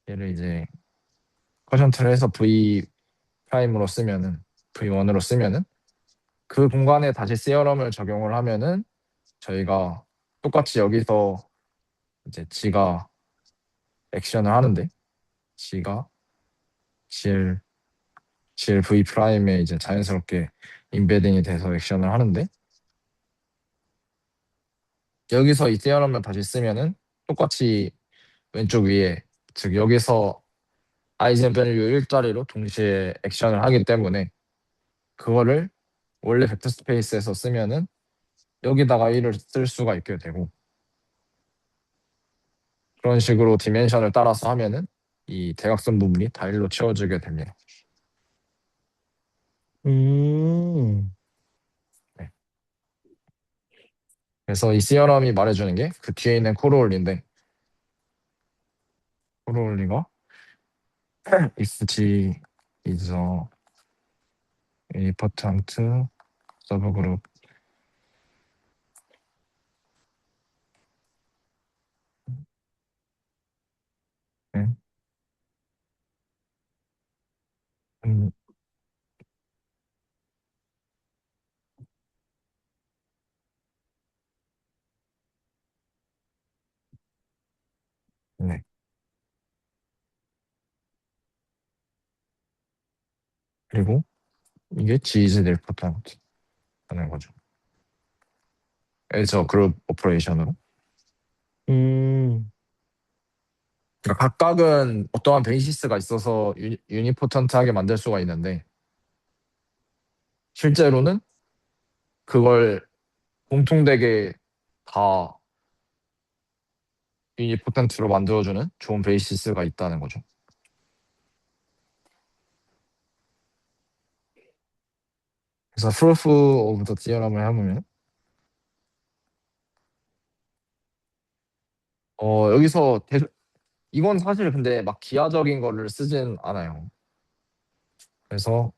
얘를 이제 커션트를 해서 V 프라임으로 쓰면은 V1으로 쓰면은 그 공간에 다시 세어럼을 적용을 하면은 저희가 똑같이 여기서 이제 G가 액션을 하는데 G가 GL V 프라임에 이제 자연스럽게 인베딩이 돼서 액션을 하는데 여기서 이 세어럼을 다시 쓰면은 똑같이 왼쪽 위에 즉 여기서 아이젠 밸류 일자리로 동시에 액션을 하기 때문에 그거를 원래 벡터 스페이스에서 쓰면은 여기다가 1을 쓸 수가 있게 되고 그런 식으로 디멘션을 따라서 하면은 이 대각선 부분이 다 1로 채워지게 됩니다. 음, 네. 그래서 이 시어럼이 말해주는 게 그 뒤에 있는 코르올리인데 코르올리가 is G is a important subgroup 네. 음, 네. 그리고 이게 G is important 하는 거죠. 그래서 그룹 오퍼레이션으로 음, 그러니까 각각은 어떠한 베이시스가 있어서 유니포턴트하게 만들 수가 있는데 실제로는 그걸 공통되게 다 유니포텐트로 만들어주는 좋은 베이시스가 있다는 거죠. 그래서 프루프 오브 더 티어럼을 해보면 여기서 이건 사실 근데 막 기하적인 거를 쓰진 않아요. 그래서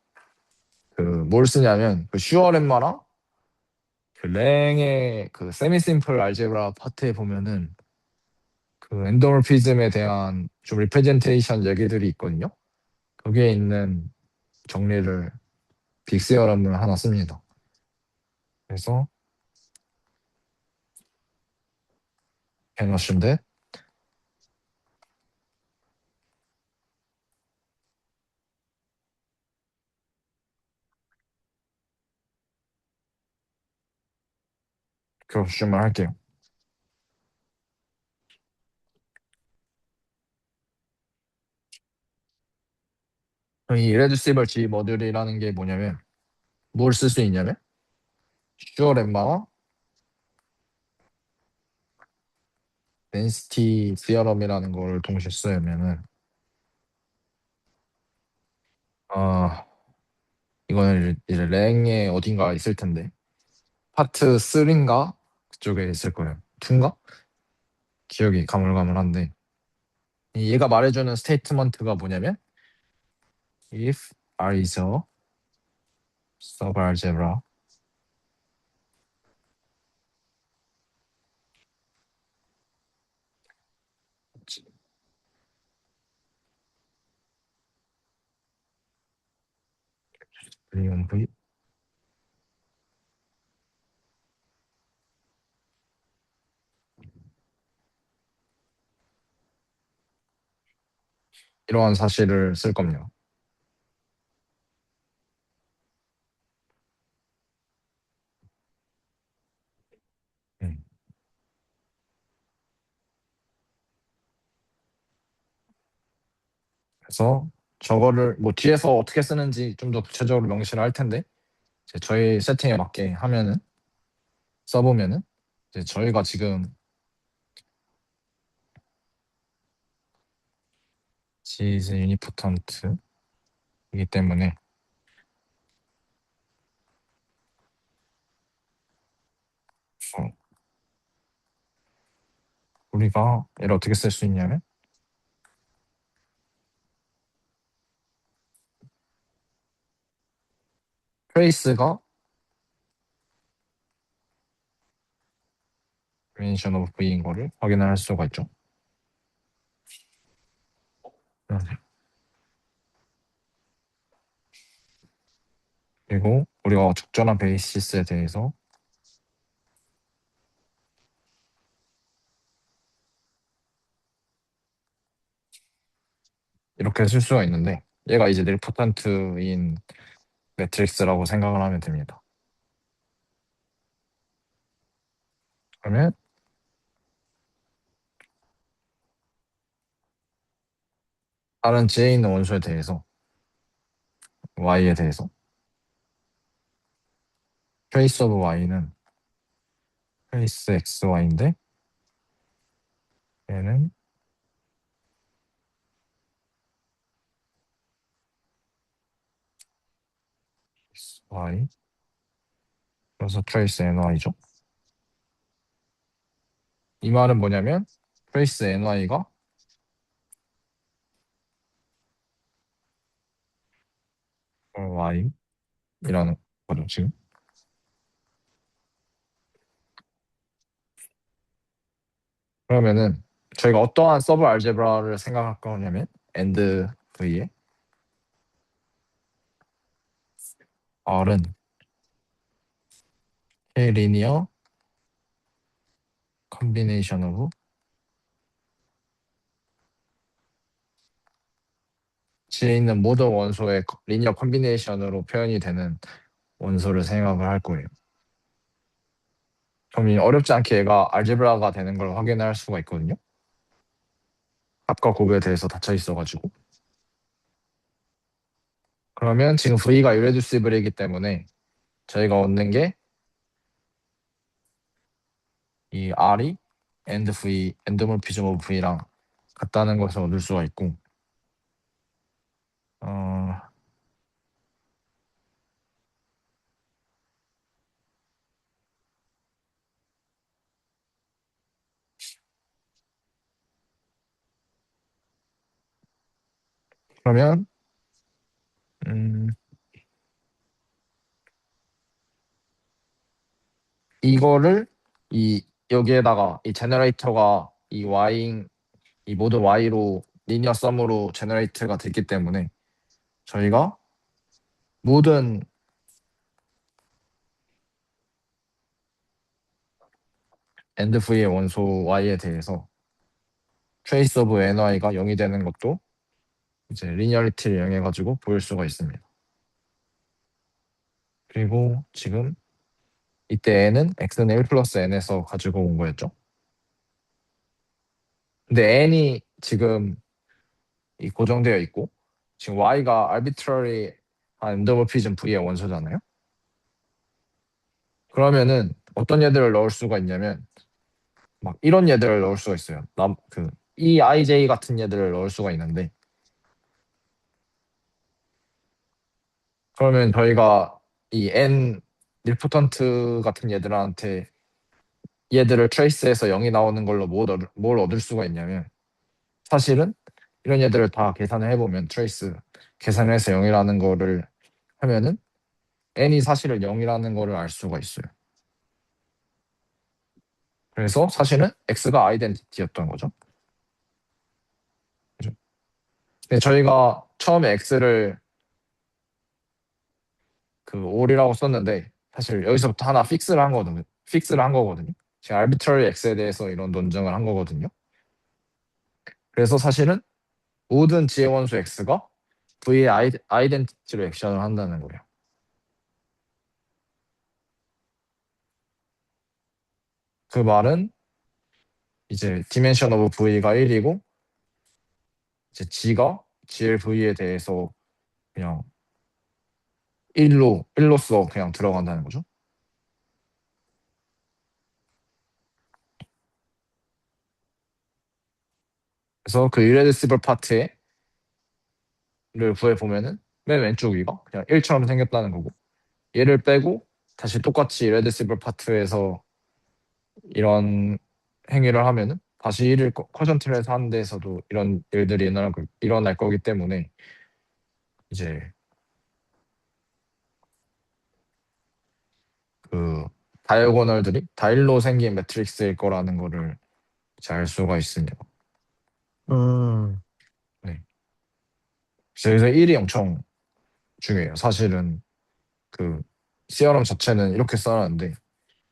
그 뭘 쓰냐면 그 슈어렘마랑 그 랭의 그 세미 심플 알제브라 파트에 보면은 그 엔도모피즘에 대한 좀 리프레젠테이션 얘기들이 있거든요. 거기에 있는 정리를 빅세어럼을 하나 씁니다. 그래서 해놓으신데 교수님을 할게요. 이 irreducible G 모듈이라는 게 뭐냐면 뭘 쓸 수 있냐면 슈어렘마와 덴시티 시어럼이라는 걸 동시에 쓰면은 아 이거는 이제 랭에 어딘가 있을 텐데 파트 3인가 그쪽에 있을 거예요. 2인가? 기억이 가물가물한데 얘가 말해주는 스테이트먼트가 뭐냐면 if R is a subalgebra V 이러한 사실을 쓸 겁니다. 음. 그래서 저거를 뭐 뒤에서 어떻게 쓰는지 좀 더 구체적으로 명시를 할 텐데 이제 저희 세팅에 맞게 하면은 써보면은 이제 저희가 지금 G is unipotent 이기 때문에 어, 우리가 얘를 어떻게 쓸 수 있냐면 트레이스가 dimension of V인 거를 확인을 할 수가 있죠. 그리고 우리가 적절한 베이시스에 대해서 이렇게 쓸 수가 있는데 얘가 이제 닐포텐트인 매트릭스라고 생각을 하면 됩니다. 그러면 다른 G에 있는 원소에 대해서 Y에 대해서 트레이스 오브 Y는 트레이스 XY인데 얘는 Y 그래서 트레이스 NY죠. 이 말은 뭐냐면 트레이스 NY가 Y이라는 거죠 지금. 그러면은 저희가 어떠한 서브 알제브라를 생각할 거냐면 AND V에 R은 K 리니어 컨비네이션 오브 G에 있는 모든 원소의 리니어 컨비네이션으로 표현이 되는 원소를 생각을 할 거예요. 그럼 어렵지 않게 얘가 알제브라가 되는 걸 확인할 수가 있거든요. 값과 곱에 대해서 닫혀 있어가지고. 그러면 지금 V가 irreducible이기 때문에 저희가 얻는 게 이 R이 엔드 V, 엔드몰피즘 오브 V랑 같다는 것을 얻을 수가 있고, 어, 그러면 음, 이거를 이 여기에다가 이 제너레이터가 이 Y인 이 모든 Y로 리니어 썸으로 제너레이트가 됐기 때문에 저희가 모든 엔드 V의 원소 Y에 대해서 트레이스 오브 NY가 0이 되는 것도 이제 리니어리티를 이용해 가지고 보일 수가 있습니다. 그리고 지금 이때 n은 x는 1 플러스 n에서 가지고 온 거였죠. 근데 n이 지금 이 고정되어 있고 지금 y가 arbitrary 한 엔도모피즘 v의 원소잖아요. 그러면은 어떤 얘들을 넣을 수가 있냐면 막 이런 얘들을 넣을 수가 있어요. EIJ 같은 얘들을 넣을 수가 있는데 그러면 저희가 이 n 닐포턴트 같은 얘들한테 얘들을 트레이스해서 0이 나오는 걸로 뭘 얻을 수가 있냐면 사실은 이런 얘들을 다 계산을 해보면 트레이스 계산을 해서 0이라는 거를 하면은 n이 사실은 0이라는 거를 알 수가 있어요. 그래서 사실은 x가 아이덴티티였던 거죠. 그죠? 근데 저희가 처음에 x를 그 all이라고 썼는데 사실 여기서부터 하나 픽스를 한 거거든요. 픽스를 한 거거든요. 지금 arbitrary x에 대해서 이런 논증을 한 거거든요. 그래서 사실은 모든 지의 원수 x가 v의 아이덴티티로 액션을 한다는 거예요. 그 말은 이제 dimension of v가 1이고 이제 g가 GLV에 대해서 그냥 1로서 그냥 들어간다는 거죠. 그래서 그 irreducible 파트를 구해보면은 맨 왼쪽 위가 그냥 1처럼 생겼다는 거고 얘를 빼고 다시 똑같이 irreducible 파트에서 이런 행위를 하면은 다시 1을 쿼전트를 해서 하는 데에서도 이런 일들이 일어날 거기 때문에 이제 그 다이어고널들이 다일로 생긴 매트릭스일 거라는 거를 잘 알 수가 있습니다. 음, 네. 그래서 1이 엄청 중요해요. 사실은 그 시어럼 자체는 이렇게 써놨는데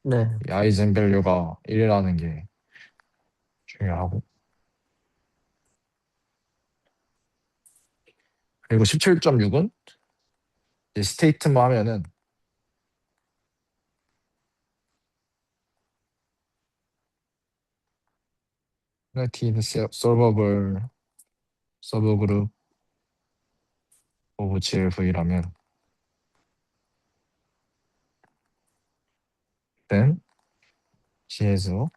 네. 이 아이젠 밸류가 1이라는 게 중요하고 그리고 17.6은 스테이트만 하면은 Relative Solvable Subgroup of GLV라면 then she has a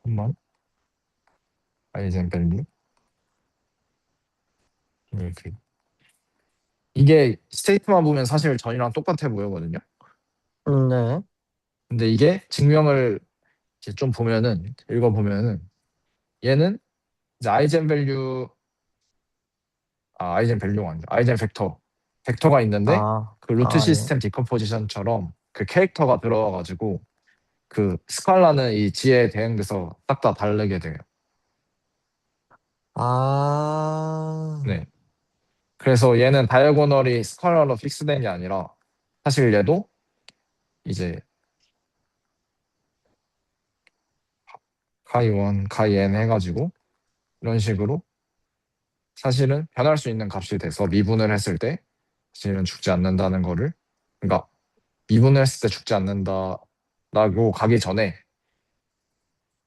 common 아이젠 밸류 이렇게 이게 스테이트만 보면 사실 전이랑 똑같아 보이거든요. 네. 근데 이게 증명을 이제 좀 보면은 읽어보면은 얘는 이제 아이젠 밸류가 아니죠. 아이젠 벡터가 있는데 그 루트 네. 시스템 디컴포지션처럼 그 캐릭터가 들어와가지고 그 스칼라는 이 G에 대응돼서 딱 다 다르게 돼요. 아, 네. 그래서 얘는 다이어고널이 스칼라로 픽스된 게 아니라 사실 얘도 이제 카이 1, 카이 n 해가지고 이런 식으로 사실은 변할 수 있는 값이 돼서 미분을 했을 때 사실은 죽지 않는다는 거를 그러니까 미분을 했을 때 죽지 않는다라고 가기 전에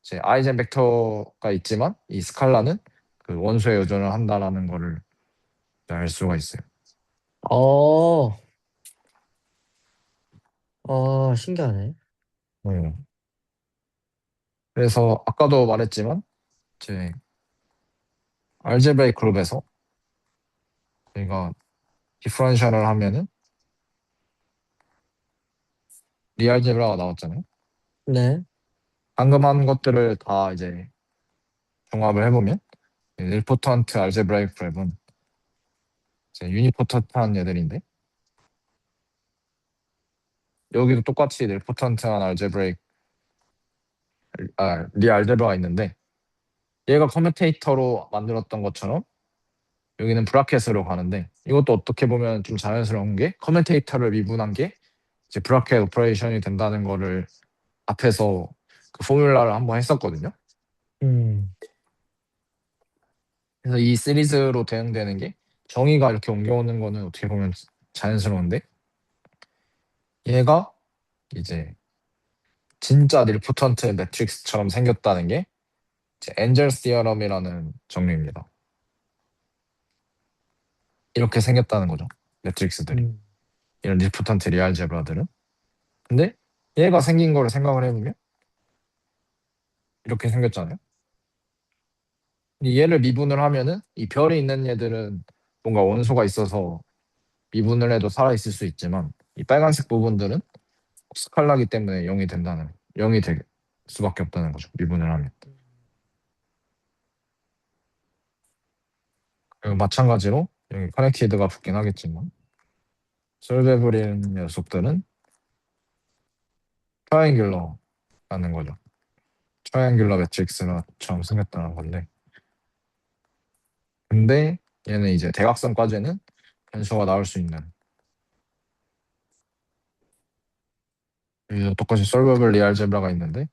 이제 아이젠 벡터가 있지만 이 스칼라는 그 원소에 의존을 한다라는 거를 알 수가 있어요. 어, 신기하네. 음. 그래서 아까도 말했지만 이제 알제브레이크 그룹에서 저희가 디퍼런셜을 하면은 리알제브라가 나왔잖아요. 네. 방금 한 것들을 다 이제 종합을 해보면 닐포턴트 알제브라이크 그룹은 이제 유니포턴트한 얘들인데 여기도 똑같이 닐포턴트한 알제브레이크 리알제브라가 있는데 얘가 커뮤테이터로 만들었던 것처럼 여기는 브라켓으로 가는데 이것도 어떻게 보면 좀 자연스러운 게 커뮤테이터를 미분한 게 이제 브라켓 오퍼레이션이 된다는 거를 앞에서 그 포뮬라를 한번 했었거든요. 음. 그래서 이 시리즈로 대응되는 게 정의가 이렇게 옮겨오는 거는 어떻게 보면 자연스러운데 얘가 이제 진짜 닐포턴트 매트릭스처럼 생겼다는 게 이제 엔젤 시어럼이라는 정리입니다. 이렇게 생겼다는 거죠. 매트릭스들이. 음. 이런 닐포턴트 리알제브라들은. 근데 얘가 생긴 거를 생각을 해보면 이렇게 생겼잖아요. 얘를 미분을 하면은 이 별이 있는 얘들은 뭔가 원소가 있어서 미분을 해도 살아있을 수 있지만 이 빨간색 부분들은 스칼라기 때문에 0이 될 수밖에 없다는 거죠. 미분을 하면. 그리고 마찬가지로 여기 커넥티드가 붙긴 하겠지만 솔베브린 녀석들은 트라이앵귤러라는 거죠. 트라이앵귤러 매트릭스처럼 생겼다는 건데 근데 얘는 이제 대각선 과제는 변수가 나올 수 있는 여기도 똑같이 솔버블 리알제브라가 있는데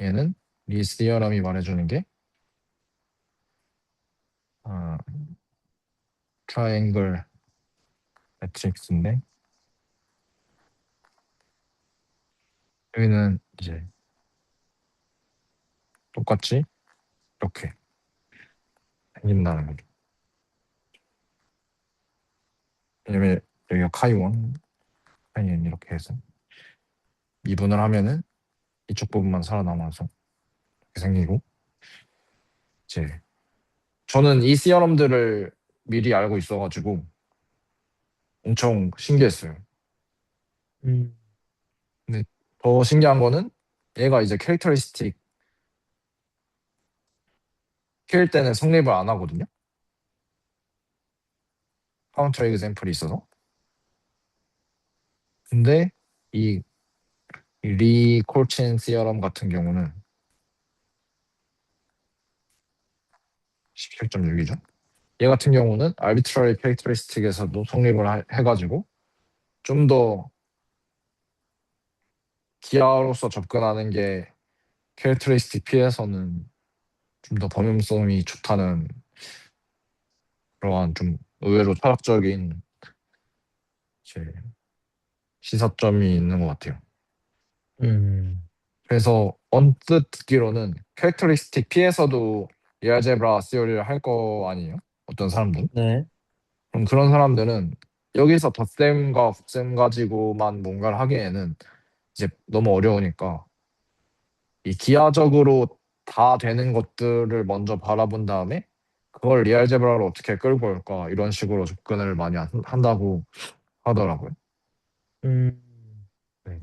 얘는 리스티어럼이 말해주는 게 어, 트라이앵글 매트릭스인데 여기는 이제 똑같이 이렇게 생긴다는 거죠. 왜냐면 여기가 카이원, 카이엔 이렇게 해서 미분을 하면은 이쪽 부분만 살아남아서 이렇게 생기고 이제 저는 이 시어럼들을 미리 알고 있어가지고 엄청 신기했어요. 음. 근데 더 신기한 거는 얘가 이제 캐릭터리스틱 키울 때는 성립을 안 하거든요. 카운터 에그젬플이 있어서. 근데 이 리 콜친 시어럼 같은 경우는 17.6이죠. 얘 같은 경우는 arbitrary characteristic에서도 성립을 해가지고 좀 더 기하로서 접근하는 게 characteristic P에서는 좀 더 범용성이 좋다는 그러한 좀 의외로 철학적인 이제 시사점이 있는 것 같아요. 음. 그래서 언뜻 듣기로는 characteristic P에서도 리알제브라 시어리를 할 거 아니에요? 어떤 사람들은? 네. 그럼 그런 사람들은 여기서 덧셈과 곱셈 가지고만 뭔가를 하기에는 이제 너무 어려우니까 이 기하적으로 다 되는 것들을 먼저 바라본 다음에 그걸 리알제브라로 어떻게 끌고 올까 이런 식으로 접근을 많이 한다고 하더라고요. 음. 네.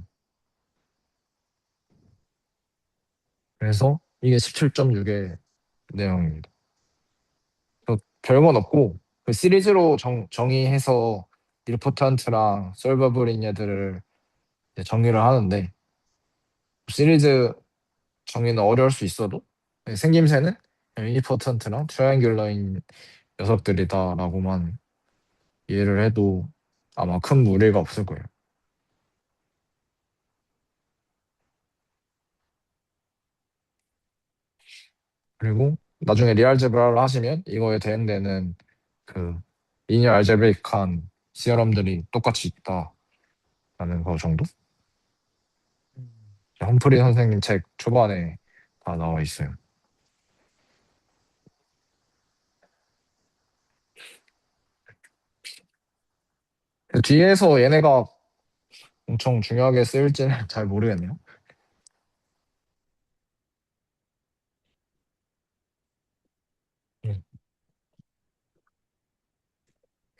그래서 이게 17.6의 내용입니다. 별건 없고 그 시리즈로 정의해서 닐포탄트랑 솔버블인 얘들을 이제 정리를 하는데 시리즈 정의는 어려울 수 있어도 생김새는 유니포턴트랑 트라이앵귤러인 녀석들이다라고만 이해를 해도 아마 큰 무리가 없을 거예요. 그리고 나중에 리알제브라를 하시면 이거에 대응되는 그 리니어 알제브레이크한 시어럼들이 똑같이 있다라는 거 정도? 험프리 선생님 책 초반에 다 나와 있어요. 뒤에서 얘네가 엄청 중요하게 쓰일지는 잘 모르겠네요.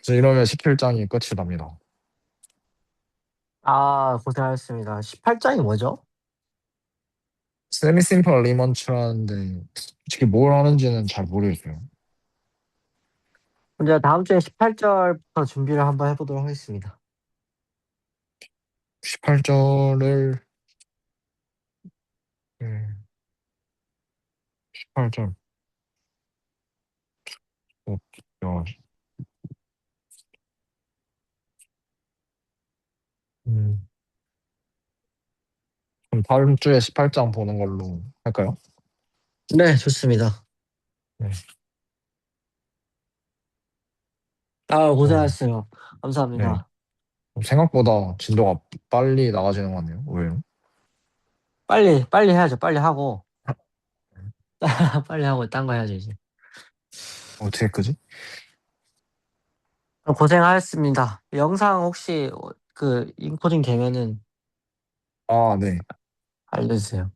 그래서 이러면 17장이 끝이 납니다. 아, 고생하셨습니다. 18장이 뭐죠? 세미 심플 리먼츠라는데 솔직히 뭘 하는지는 잘 모르겠어요. 이제 다음 주에 18절부터 준비를 한번 해보도록 하겠습니다. 18절을 18절 음. 그럼 다음 주에 18장 보는 걸로 할까요? 네, 좋습니다. 네. 아, 어, 고생하셨어요. 네. 감사합니다. 생각보다 진도가 빨리 나가지는 것 같네요. 왜요? 빨리 해야죠. 빨리 하고, 빨리 하고, 딴 거 해야죠, 이제. 어떻게 끄지? 고생하셨습니다. 영상 혹시 그 인코딩 되면은 아, 네. 알려주세요.